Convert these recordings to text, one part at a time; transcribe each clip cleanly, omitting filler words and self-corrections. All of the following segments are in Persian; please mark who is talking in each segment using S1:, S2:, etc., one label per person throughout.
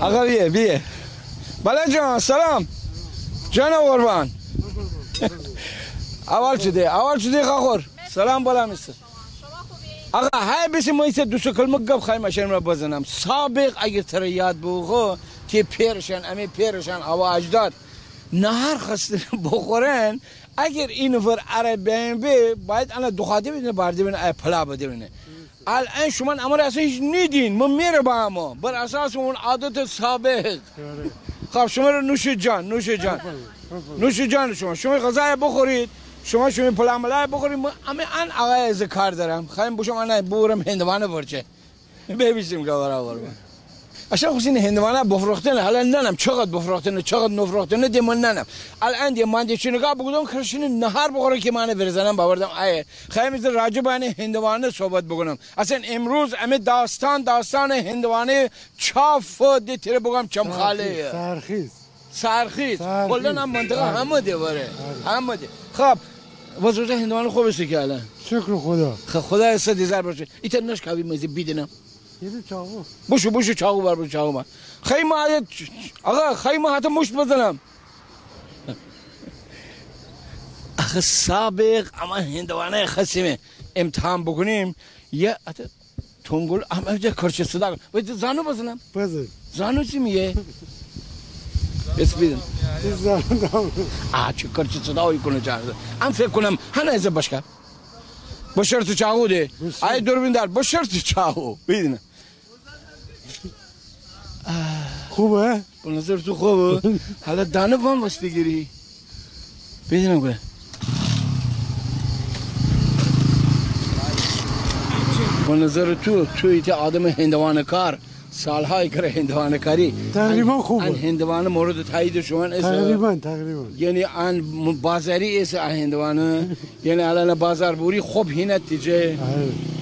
S1: آقا بیه بله جان سلام جان قربان اول شده خور سلام بالا میسته آقا های بسی مایسته دوست کلمه گپ خواهیم اشن را بزنم سابق اگر تر یاد بوغو تی پیرشن اوا اجداد نهار خسته بخورن اگر این ور عربی بی باید انا دخاتی بدونه بارده بینه پلا بده بینه الان شما امر اصلا هیچ نیدین ما میره با اما بر اساس اون عادت سابق خب شما رو نوش جان شما غذای بخورید شما پلا ملای بخورید اما ان آقای ذکر دارم خواهیم بشم انا بورم هندوانه برچه ببیسیم که برابر اشان خوشین هندوانه بفروختن حالا ننم چقدر بفروختن چقدر نفروختن دیمون ننم الان دی من چی نگاه بگم کرشین نهار بخوره که من برزنم باوردم ای خیلی از راجع به هندوانه صحبت بکنم اصلا امروز ام داستان هندوانه چاف دیتره بگم چمخاله سرخیز کلا هم منطقه همه دی باره همه دی خب وضعیت هندوانه خوب است که الان
S2: شکر خدا
S1: خدا استدیزار باشه ایت نش کاوی مزه بیدنم
S2: یه چاقو
S1: بوشو چاقو بر چاقو من خیمه آقا خیمه حتی مشت بزنم آخه سابق اما هندوانه خسیمه امتحان بکنیم یه تونگل اما جا کرچه صدا باید زانو بزنم زانو چی میگه بس بیدن چه کرچه صدا هایی کنه چهارده ام فکر کنم هنه ازه باشکر با شرط چاقو ده ای دوربین دار با شرط چاقو بیدنه
S2: خوبه؟
S1: به نظر تو خوبه؟ حالا دانه بام بسته گیری بیدنم کنه به نظر توی که آدم هندوانه کار سالهای کار هندوانه کاری
S2: تقریبا خوبه
S1: ان هندوانه مورد تایید شما
S2: تقریبا
S1: یعنی ان بازاری است هندوانه یعنی الان بازار بوری خوب هی نتیجه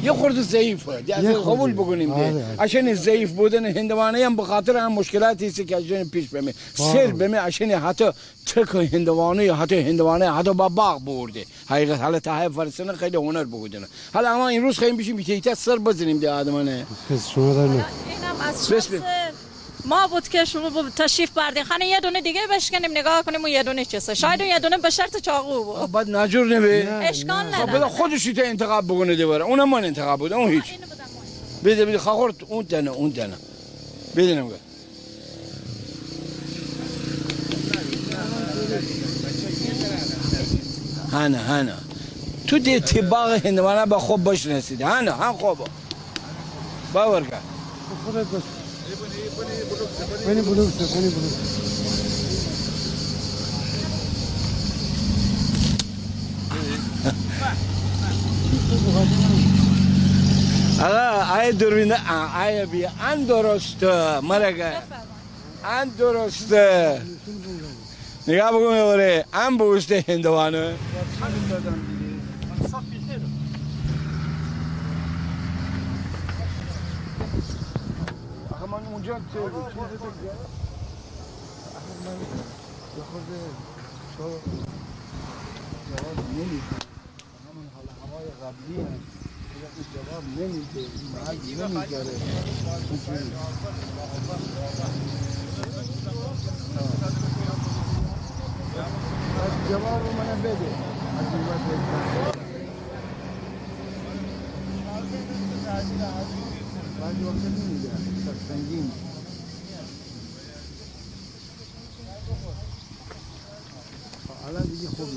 S1: یه خورده ضعیفه دیگه قبول بکنیم عشان ضعیف بودن هندوانه هم به خاطر هم مشکلاتی است که عشان پیش بمه سر بمه عشان حتی تک هندوانه حتی با باغ برده حقیقت حالا تا فرسنه خیلی هنر بودن حالا اما این روز خیلی بشیم بیتیت سر بزنیم دی آدمانه
S2: شما دارید
S3: ما بود که شما تشریف بردین خانه یه دونه دیگه بشکنیم نگاه کنیم اون یه دونه چیزه شاید اون یه دونه به شرط چاقو بود
S1: بعد ناجور نبه
S3: اشکال نداره
S1: خب خودش تا انتخاب بکنه دیواره اونم من انتخاب بود اون هیچ بده خاطر اون دنه بده نمیگه هانا تو دی تباغ هندوانه با خوب باش نسید هانا خوبه باور کن
S2: خودت باش بلوک
S1: آقا ای دوربین ای بیا ان درسته مرگه ان درسته نگاه بگو میوره ان بوسته هندوانه من اونجا جواب نمیده همون حال هوای قبلی جواب نمیده محل نمیگره جواب رو منم بده بعضی وقت نمیده سنگین الان دیگه خوب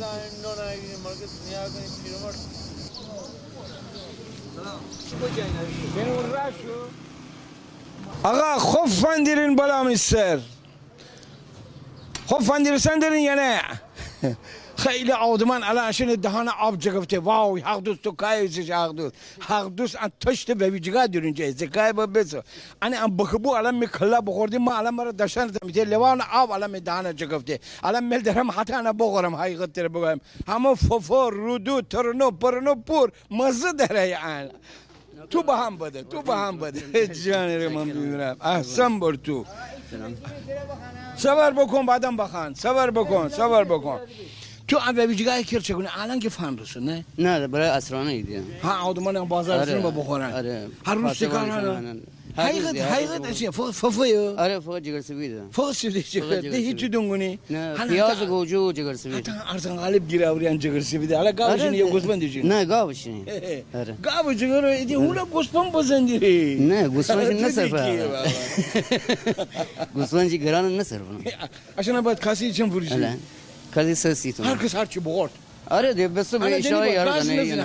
S1: آقا خوب فندیرین بالا میستر خوب فندیرسن دارین یا نه خیلی آدمان الان عشان دهان آب جگفته واو حق دوست تو کایزش حق دوست ان تشت به ویجگاه دارین جای زکای با بسو ام بخبو الان میکلا بخوردیم ما الان مرا داشتن میته لیوان آب الان دهان جگفته الان مل درم حتی انا بخورم حقیقت تر بگم همه فوفو رودو ترنو پرنو پور مزه داره الان تو با هم بده جان رو من میبینم احسن بر تو صبر بکن بعدم بخوان صبر بکن تو ویجگاه کیر چگونه الان که فن رسونه
S4: نه برای اسرانه ایدیم
S1: ها آدمان بازار رسونه با بخورن
S4: آره
S1: هر روز سکان حقیقت اشیا فوفیو
S4: آره فقط جگر سفیده
S1: فوق سفید جگر ده هیچ دونگونی
S4: نه پیاز گوجه جگر سفید
S1: ارزان غالب گیراوریان جگر سفید حالا گاوشین یا گوسفندیشین
S4: نه گاوشین
S1: آره گاو جگر ایدی اونا گوسفند بزندیری
S4: نه گوسفند نصرفه گوسفند گران نصرفه
S1: عشان باید کسی چم فروشی
S4: کسی سسی تو
S1: هر کس هر چی بخورد
S4: آره دیگه بس به اشای
S1: یار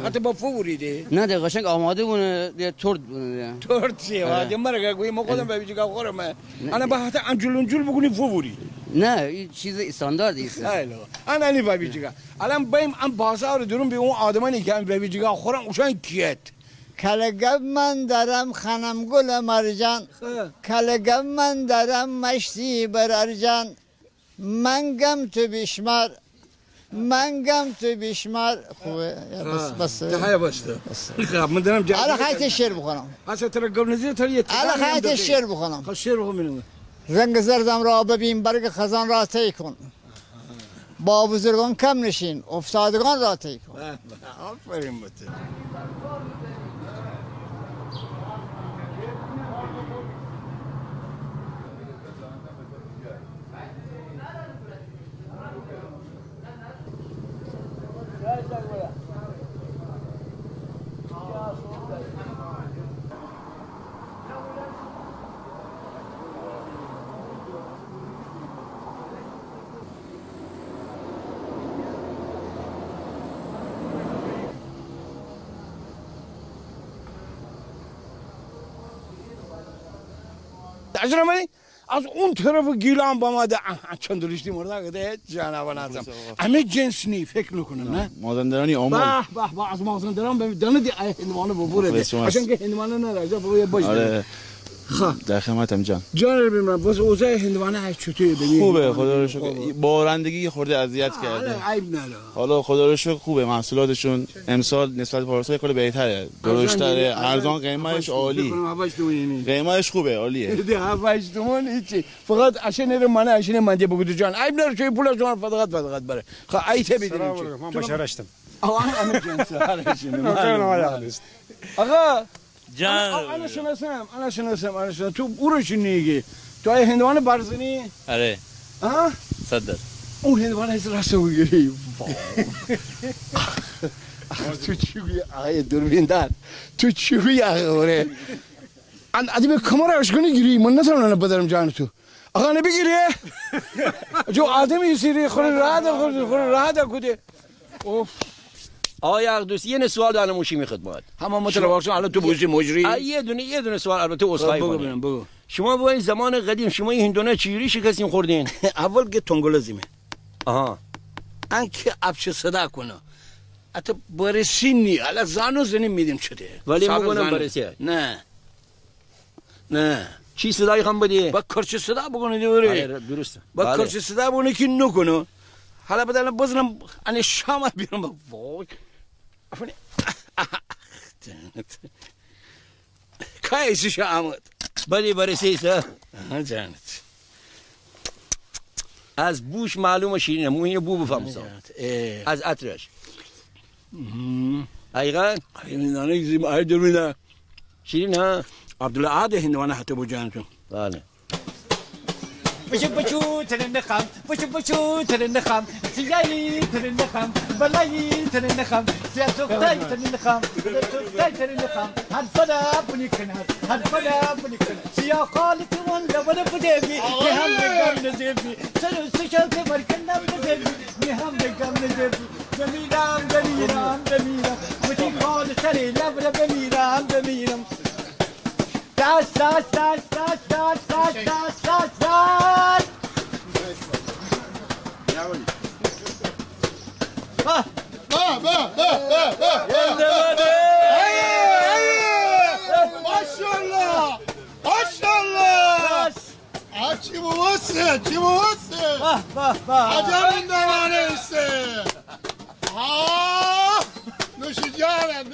S1: حتی با فوریده
S4: نه دیگه قشنگ آماده بونه دیگه ترد بونه
S1: ترد چیه وادی مرا گویی ما خودم به بیچاره خورم انا با حتی انجول بکنی فوری
S4: نه این چیز استاندارد است
S1: هلو انا نی با بیچاره الان بایم ام بازار درون به اون آدمانی که به بیچاره خورم اوشان کیت
S5: کلگب من درم خنم گل مرجان کلگب من درم مشتی برارجان منگم تو بیشمار منگم تو بیشمار خوبه بس
S1: تهیه بسته خب من دارم
S5: الان خیلی شعر بخونم
S1: اصلا ترى قبل نزیل تری
S5: الان خیلی شعر بخونم
S1: خب شعر بخونم
S5: رنگ زردم را ببین برگ خزان را طی کن با بزرگان کم نشین افتادگان را طی کن
S1: آفرین بته اجرمانی از اون طرف گیلان با ما ده چند درشتی مرده که جانوان ازم همه جنس نی فکر نکنم نه
S6: مازندرانی آمال
S1: به از مازندران به دانه دی هندوانه ببوره عشان که هندوانه نراجع به باشه
S6: در خدمتم جان
S1: ببینم واسه اوضاع هندوانه چطوره ببین
S6: خوبه خدا رو شکر بارندگی خورده اذیت کرده
S1: عیب نداره
S6: حالا خدا رو شکر خوبه محصولاتشون امسال نسبت به پارسال خیلی بهتره درشتره ارزان قیمتش عالی قیمتش خوبه عالیه
S1: ده 7 تومن هیچی فقط عشان نره منه عشان منده بگو جان عیب نداره که پول جان فقط بره خب ایت بدید
S2: من بشارشتم
S1: انا جنس آقا
S7: جان
S1: انا شناسم تو اورش نیگی تو ای هندوانه برزنی
S7: آره
S1: ها
S7: صدر
S1: اون هندوانه از راسته میگیری تو چیگی آقای دوربین دار تو چیگی آقا ادی به کامراش کنی گیری من نتونم بدرم جان تو آقا نبگیری جو آدمی سری خور راحت کده اوف
S8: آقای عقدوس یه سوال دارم موشیمی خدمت
S1: همه متلوارشون الان تو بوزی مجری
S8: یه دونه سوال البته عذرخواهی کنم
S1: بگو
S8: شما با این زمان قدیم شما این هندونه چجوری شکستین خوردین
S1: اول که تنگلزیمه
S8: آها
S1: انکه ابش صدا کنه حتی برسی نی الان زانو زنی میدیم چده
S8: ولی میگونم برسی
S1: نه
S8: چی صدایی خم بدی
S1: با کرچ صدا بکنه دیوره
S8: درسته
S1: با کرچ صدا بکنه که نکنه حالا بدل بزنم ان شام بیرون وای افنی کایش شامت
S8: بدی برسی سه
S1: جانت
S8: از بوش معلومه شیرینه موهین بو بفهمسم از عطرش ایقان
S1: هندوانه زیم ای درمینا
S8: شیرین ها
S1: عبدالله عاد هندوانه حتی بو جانتون
S8: بله
S9: بشو ترنخم بشو ترنخم سیایی ترنخم بلایی ترنخم سیاسوکتای ترنخم سیاسوکتای ترنخم هر فدا بنی کنار هر فدا بنی کنار سیا خالت من لبنا بدیبی نهم بگم نزیبی سشال که برکنم نزیبی نهم بگم نزیبی بمیرم بودی خال سری لبنا بمیرم داش
S2: ماشاءالله چی موسه عجب این دوانه ایسته نوشی جانم